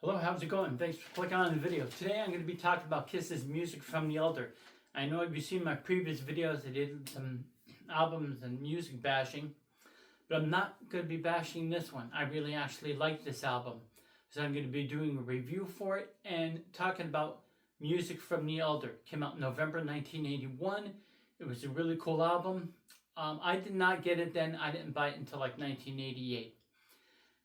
Hello, how's it going? Thanks for clicking on the video. Today I'm going to be talking about Kiss's Music from the Elder. I know if you've seen my previous videos, I did some albums and music bashing, but I'm not going to be bashing this one. I really actually like this album. So I'm going to be doing a review for it and talking about Music from the Elder. It came out in November 1981. It was a really cool album. I did not get it then. I didn't buy it until like 1988.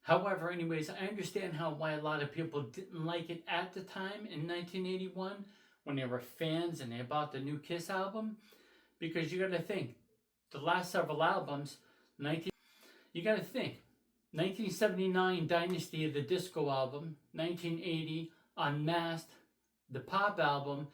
However, anyways, I understand why a lot of people didn't like it at the time in 1981 when they were fans and they bought the new Kiss album. Because you got to think, the last several albums, you got to think, 1979 Dynasty of the Disco album, 1980 Unmasked, the pop album,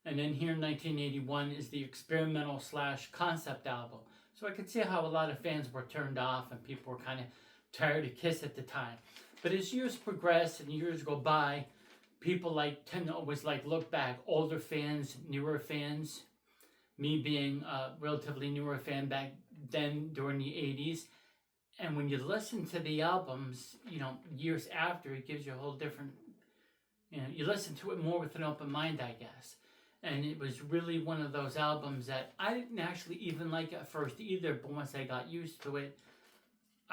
and then here in 1981 is the experimental / concept album. So I could see how a lot of fans were turned off and people were kind of tired of Kiss at the time. But as years progress and years go by, people tend to always look back. Older fans, newer fans. Me being a relatively newer fan back then during the 80s. And when you listen to the albums, years after, it gives you a whole different, you listen to it more with an open mind, I guess. And it was really one of those albums that I didn't actually even like at first either, but once I got used to it,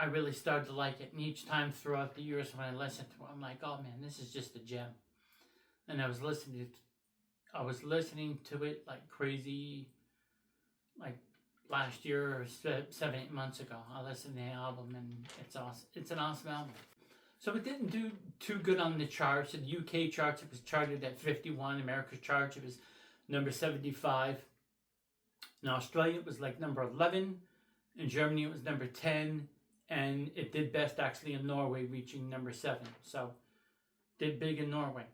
I really started to like it. And each time throughout the years when I listened to it, I'm like, oh man, this is just a gem. And I was listening to it like crazy, like last year or 7-8 months ago. I listened to the album and it's awesome. It's an awesome album. So it didn't do too good on the charts. In the UK charts, it was charted at 51. America's charts, it was number 75. In Australia, it was like number 11. In Germany, it was number 10. And it did best actually in Norway, reaching number 7. So, did big in Norway.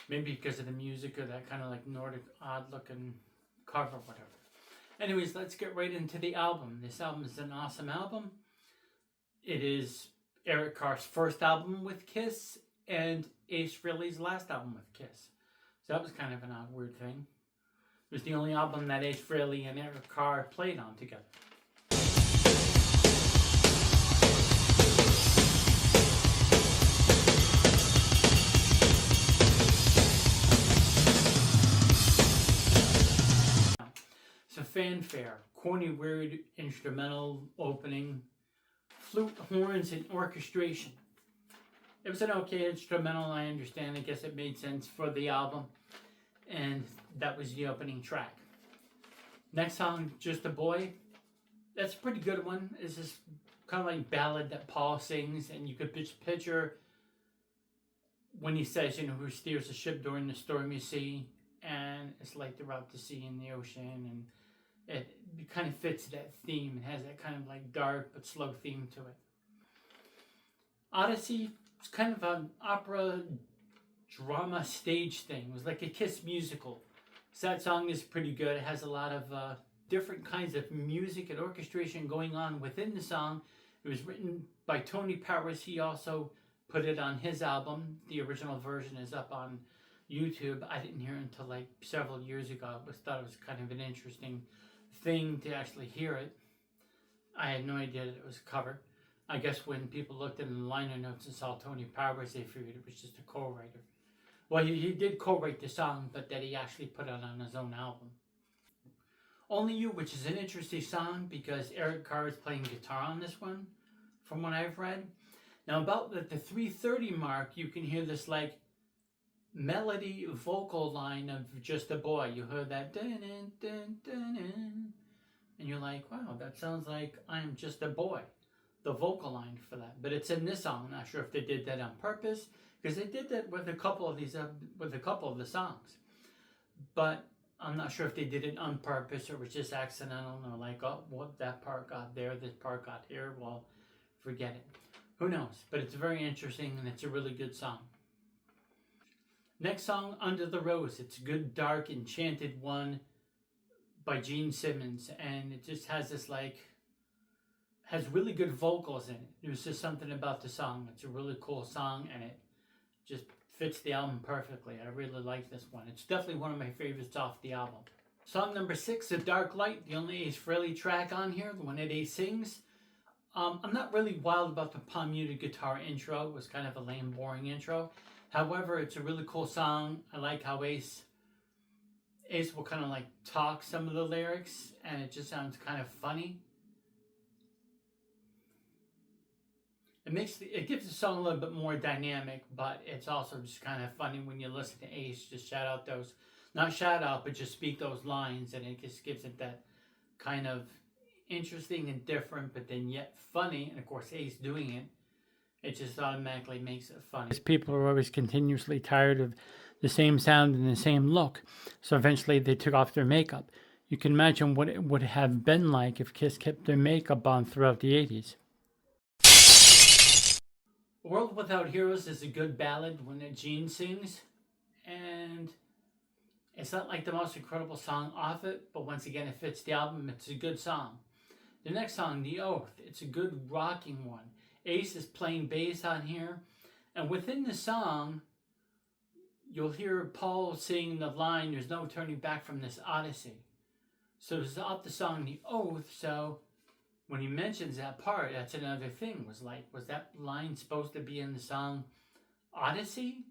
Maybe because of the music or that kind of like Nordic odd looking cover or whatever. Anyways, let's get right into the album. This album is an awesome album. It is Eric Carr's first album with Kiss and Ace Frehley's last album with Kiss. So that was kind of an odd, weird thing. It was the only album that Ace Frehley and Eric Carr played on together. So fanfare, corny, weird instrumental opening, flute, horns, and orchestration. It was an okay instrumental, I understand. I guess it made sense for the album. And that was the opening track. Next song, Just a Boy. That's a pretty good one. It's this kind of like ballad that Paul sings, and you could picture when he says, who steers the ship during the stormy sea, and it's like they're out to sea in the ocean, and it kind of fits that theme. It has that kind of like dark but slow theme to it. Odyssey is kind of an opera drama stage thing. It was like a Kiss musical. So that song is pretty good. It has a lot of different kinds of music and orchestration going on within the song. It was written by Tony Powers. He also put it on his album. The original version is up on YouTube. I didn't hear it until like several years ago. I thought it was kind of an interesting thing to actually hear it. I had no idea that it was a cover. I guess when people looked in the liner notes and saw Tony Powers, they figured it was just a co-writer. Well, he did co-write the song, but that he actually put it on his own album. Only You, which is an interesting song because Eric Carr is playing guitar on this one, from what I've read. Now, about the 3:30 mark, you can hear this like melody vocal line of Just a Boy. You heard that dun, dun, dun, dun, dun, and you're like, wow, that sounds like I'm Just a Boy. The vocal line for that, but it's in this song. I'm not sure if they did that on purpose, because they did that with a couple of the songs, but I'm not sure if they did it on purpose or it was just accidental. Or like, oh, well, that part got there, this part got here. Well, forget it. Who knows? But it's very interesting and it's a really good song. Next song, Under the Rose. It's a good, dark, enchanted one by Gene Simmons, and it just has this has really good vocals in it. There's just something about the song. It's a really cool song, and it just fits the album perfectly. I really like this one. It's definitely one of my favorites off the album. Song number 6, A Dark Light, the only Ace Frehley track on here, the one that Ace sings. I'm not really wild about the palm muted guitar intro. It was kind of a lame, boring intro. However, it's a really cool song. I like how Ace will kind of like talk some of the lyrics, and it just sounds kind of funny. It gives the song a little bit more dynamic, but it's also just kind of funny when you listen to Ace just shout out those, not shout out, but just speak those lines, and it just gives it that kind of interesting and different, but then yet funny. And of course, Ace doing it, it just automatically makes it funny. Because people are always continuously tired of the same sound and the same look, so eventually they took off their makeup. You can imagine what it would have been like if Kiss kept their makeup on throughout the 80s. World Without Heroes is a good ballad when Gene sings, and it's not like the most incredible song off it, but once again, it fits the album. It's a good song. The next song, The Oath, it's a good rocking one. Ace is playing bass on here, and within the song, you'll hear Paul sing the line, "There's no turning back from this Odyssey." So it's off the song The Oath, so when he mentions that part, that's another thing. Was that line supposed to be in the song Odyssey?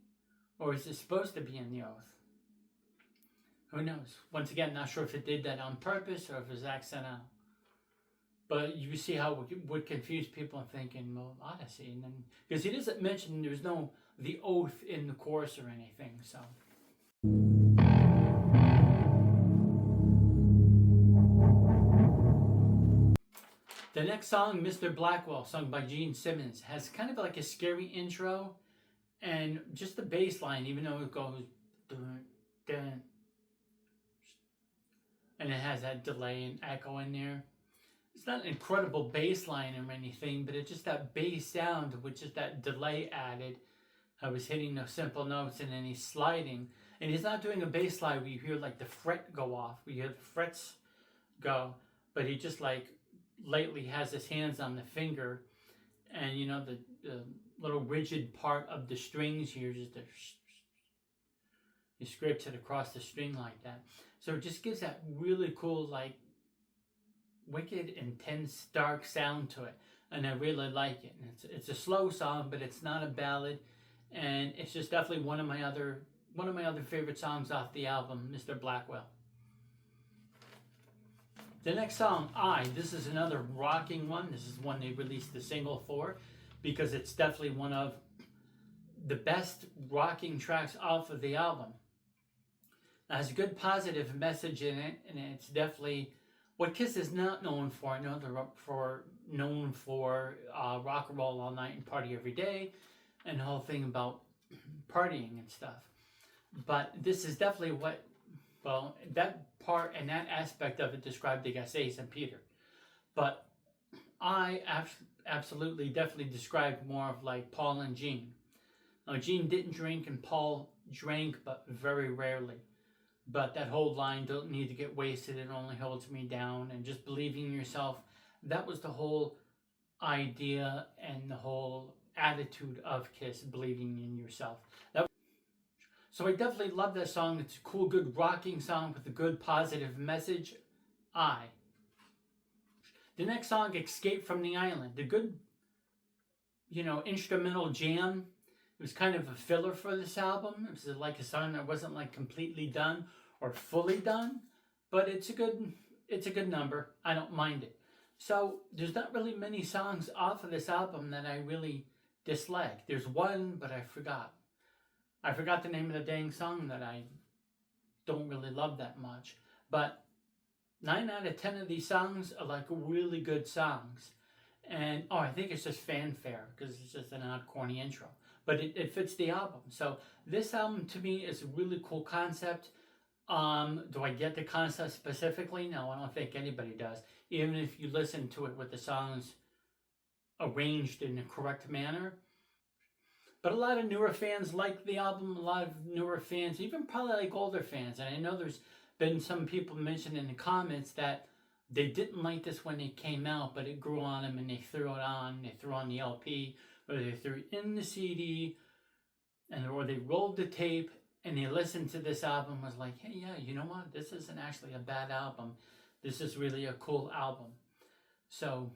Or is it supposed to be in The Oath? Who knows? Once again, not sure if it did that on purpose or if it was accidental. But you see how it would confuse people thinking, well, Odyssey. And then, because he doesn't mention there's no The Oath in the chorus or anything, so. The next song, Mr. Blackwell, sung by Gene Simmons, has kind of like a scary intro, and just the bass line, even though it goes dun, dun, and it has that delay and echo in there. It's not an incredible bass line or anything, but it's just that bass sound with just that delay added. I was hitting those simple notes and then he's sliding. And he's not doing a bass slide where you hear like the fret go off, where you hear the frets go, but he just like lately has his hands on the finger, and you know the little rigid part of the strings here, just he scrapes it across the string like that. So it just gives that really cool, like, wicked, intense, dark sound to it, and I really like it. And it's a slow song, but it's not a ballad, and it's just definitely one of my other favorite songs off the album, Mr. Blackwell. The next song, this is another rocking one. This is one they released the single for, because it's definitely one of the best rocking tracks off of the album. It has a good positive message in it, and it's definitely what Kiss is not known for. I know they're known for rock and roll all night and party every day, and the whole thing about partying and stuff. But this is definitely that part and that aspect of it described, I guess, Ace and Peter. But I absolutely, definitely described more of like Paul and Gene. Now, Gene didn't drink and Paul drank, but very rarely. But that whole line, "Don't need to get wasted, it only holds me down," and just believing in yourself, that was the whole idea and the whole attitude of Kiss, believing in yourself. So I definitely love that song. It's a cool, good rocking song with a good positive message. The next song, Escape from the Island. A good, instrumental jam. It was kind of a filler for this album. It was like a song that wasn't like completely done or fully done, but it's a good number. I don't mind it. So there's not really many songs off of this album that I really dislike. There's one, but I forgot. I forgot the name of the dang song that I don't really love that much. But 9 out of 10 of these songs are like really good songs. And, I think it's just fanfare because it's just an odd, corny intro. But it fits the album. So this album to me is a really cool concept. Do I get the concept specifically? No, I don't think anybody does. Even if you listen to it with the songs arranged in the correct manner. But a lot of newer fans like the album. A lot of newer fans, even probably like older fans. And I know there's been some people mentioned in the comments that they didn't like this when it came out, but it grew on them and they threw it on. They threw on the LP, or they threw it in the CD, or they rolled the tape and they listened to this album, was like, hey, yeah, you know what? This isn't actually a bad album. This is really a cool album. So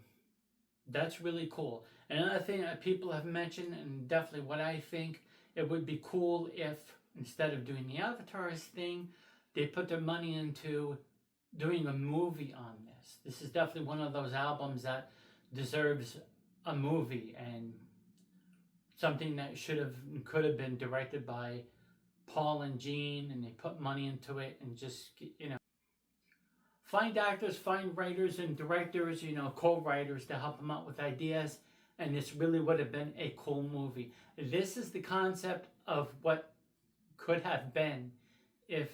That's really cool. Another thing that people have mentioned, and definitely what I think, it would be cool if instead of doing the avatars thing, they put their money into doing a movie on this. This is definitely one of those albums that deserves a movie, and something that could have been directed by Paul and Gene, and they put money into it, and just, find actors, find writers and directors, co-writers to help them out with ideas, and this really would have been a cool movie. This is the concept of what could have been if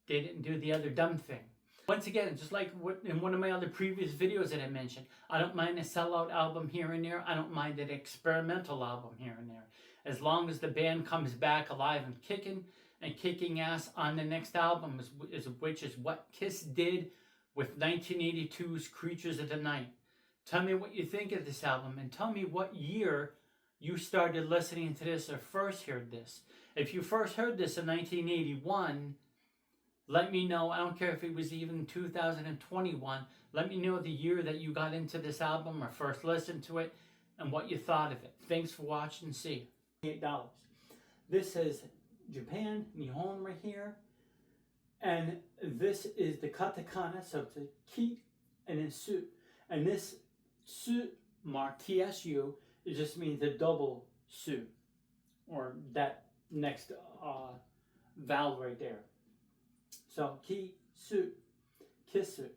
they didn't do the other dumb thing. Once again, just like in one of my other previous videos that I mentioned, I don't mind a sellout album here and there. I don't mind an experimental album here and there. As long as the band comes back alive and kicking ass on the next album, which is what Kiss did with 1982's Creatures of the Night. Tell me what you think of this album, and tell me what year you started listening to this or first heard this. If you first heard this in 1981, let me know. I don't care if it was even 2021. Let me know the year that you got into this album or first listened to it and what you thought of it. Thanks for watching. See you. $8. This is Japan, Nihon right here. And this is the katakana, so it's a ki and then su. And this su mark, TSU, it just means a double su, or that next vowel right there. So, ki, su, kissu.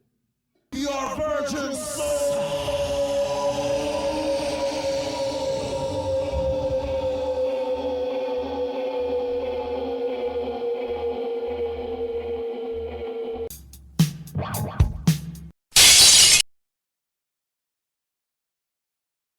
Your virgin soul!